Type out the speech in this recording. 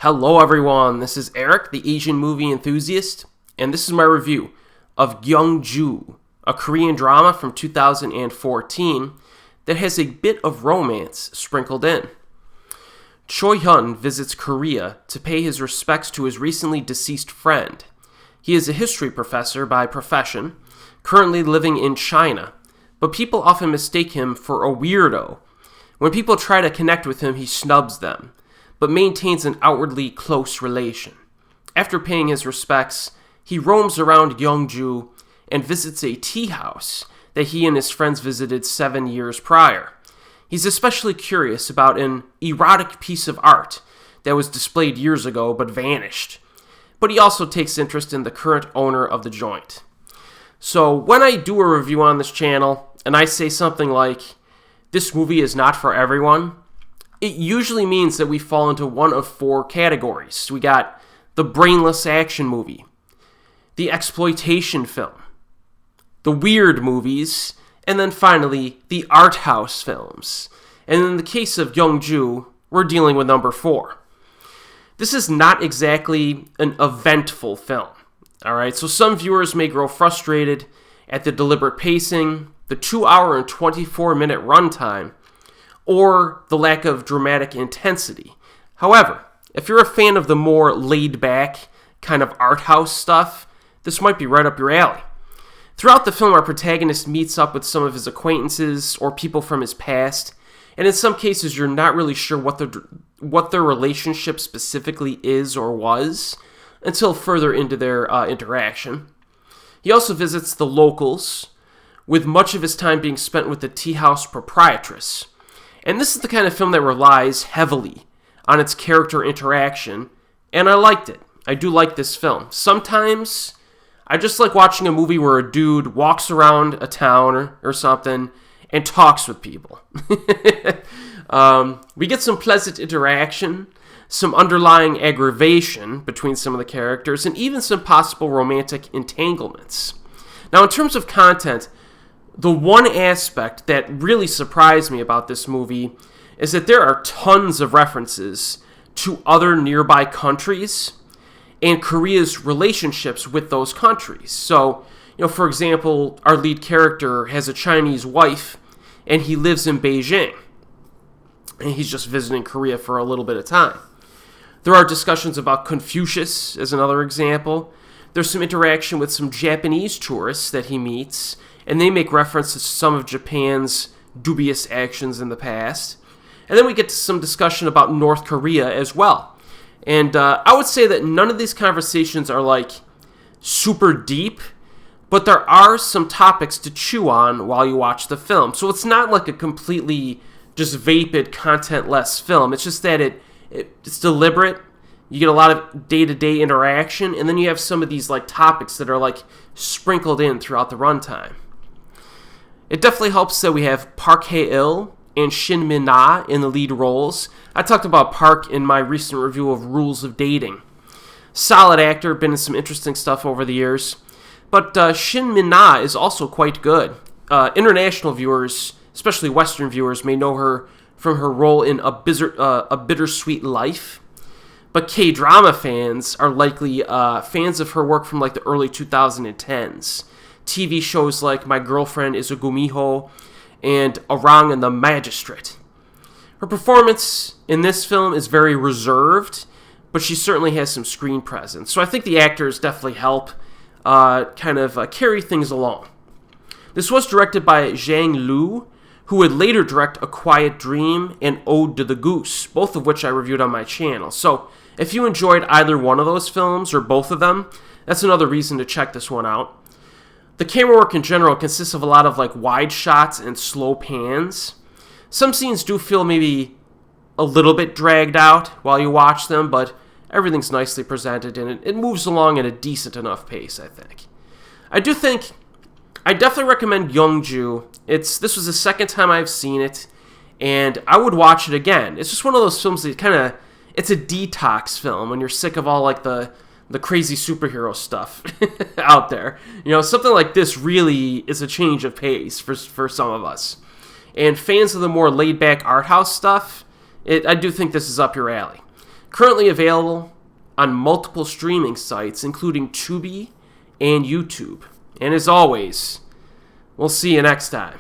Hello everyone, this is Erik, the Asian movie enthusiast, and this is my review of Gyeongju, a Korean drama from 2014 that has a bit of romance sprinkled in. Choi Hyeon visits Korea to pay his respects to his recently deceased friend. He is a history professor by profession, currently living in China, but people often mistake him for a weirdo. When people try to connect with him, he snubs them, but maintains an outwardly close relation. After paying his respects, he roams around Gyeongju and visits a teahouse that he and his friends visited 7 years prior. He's especially curious about an erotic piece of art that was displayed years ago but vanished. But he also takes interest in the current owner of the joint. So when I do a review on this channel and I say something like, "This movie is not for everyone," it usually means that we fall into one of four categories. We got the brainless action movie, the exploitation film, the weird movies, and then finally, the art house films. And in the case of Gyeongju, we're dealing with number 4. This is not exactly an eventful film. Alright, so some viewers may grow frustrated at the deliberate pacing, the 2-hour and 24-minute runtime, or the lack of dramatic intensity. However, if you're a fan of the more laid-back kind of art house stuff, this might be right up your alley. Throughout the film, our protagonist meets up with some of his acquaintances or people from his past, and in some cases, you're not really sure what their relationship specifically is or was until further into their interaction. He also visits the locals, with much of his time being spent with the teahouse proprietress. And this is the kind of film that relies heavily on its character interaction, and I liked it. I do like this film. Sometimes I just like watching a movie where a dude walks around a town or something and talks with people. We get some pleasant interaction, some underlying aggravation between some of the characters, and even some possible romantic entanglements. Now, in terms of content, the one aspect that really surprised me about this movie is that there are tons of references to other nearby countries and Korea's relationships with those countries. So, for example, our lead character has a Chinese wife and he lives in Beijing. And he's just visiting Korea for a little bit of time. There are discussions about Confucius as another example. There's some interaction with some Japanese tourists that he meets, and they make reference to some of Japan's dubious actions in the past. And then we get to some discussion about North Korea as well. And I would say that none of these conversations are like super deep, but there are some topics to chew on while you watch the film. So it's not like a completely just vapid, content-less film. It's just that it's deliberate. You get a lot of day-to-day interaction, and then you have some of these like topics that are like sprinkled in throughout the runtime. It definitely helps that we have Park Hae-il and Shin Min-na in the lead roles. I talked about Park in my recent review of Rules of Dating. Solid actor, been in some interesting stuff over the years. But Shin Min-na is also quite good. International viewers, especially Western viewers, may know her from her role in A Bittersweet Life. But K-drama fans are likely fans of her work from like the early 2010s. TV shows like My Girlfriend is a Gumiho and Orang and the Magistrate. Her performance in this film is very reserved, but she certainly has some screen presence. So I think the actors definitely help carry things along. This was directed by Zhang Liu, who would later direct A Quiet Dream and Ode to the Goose, both of which I reviewed on my channel. So if you enjoyed either one of those films or both of them, that's another reason to check this one out. The camera work in general consists of a lot of like wide shots and slow pans. Some scenes do feel maybe a little bit dragged out while you watch them, but everything's nicely presented and it moves along at a decent enough pace, I think. I definitely recommend Gyeongju. This was the second time I've seen it, and I would watch it again. It's just one of those films that it's a detox film when you're sick of all like the crazy superhero stuff out there. Something like this really is a change of pace for some of us. And fans of the more laid-back art house stuff, I do think this is up your alley. Currently available on multiple streaming sites, including Tubi and YouTube. And as always, we'll see you next time.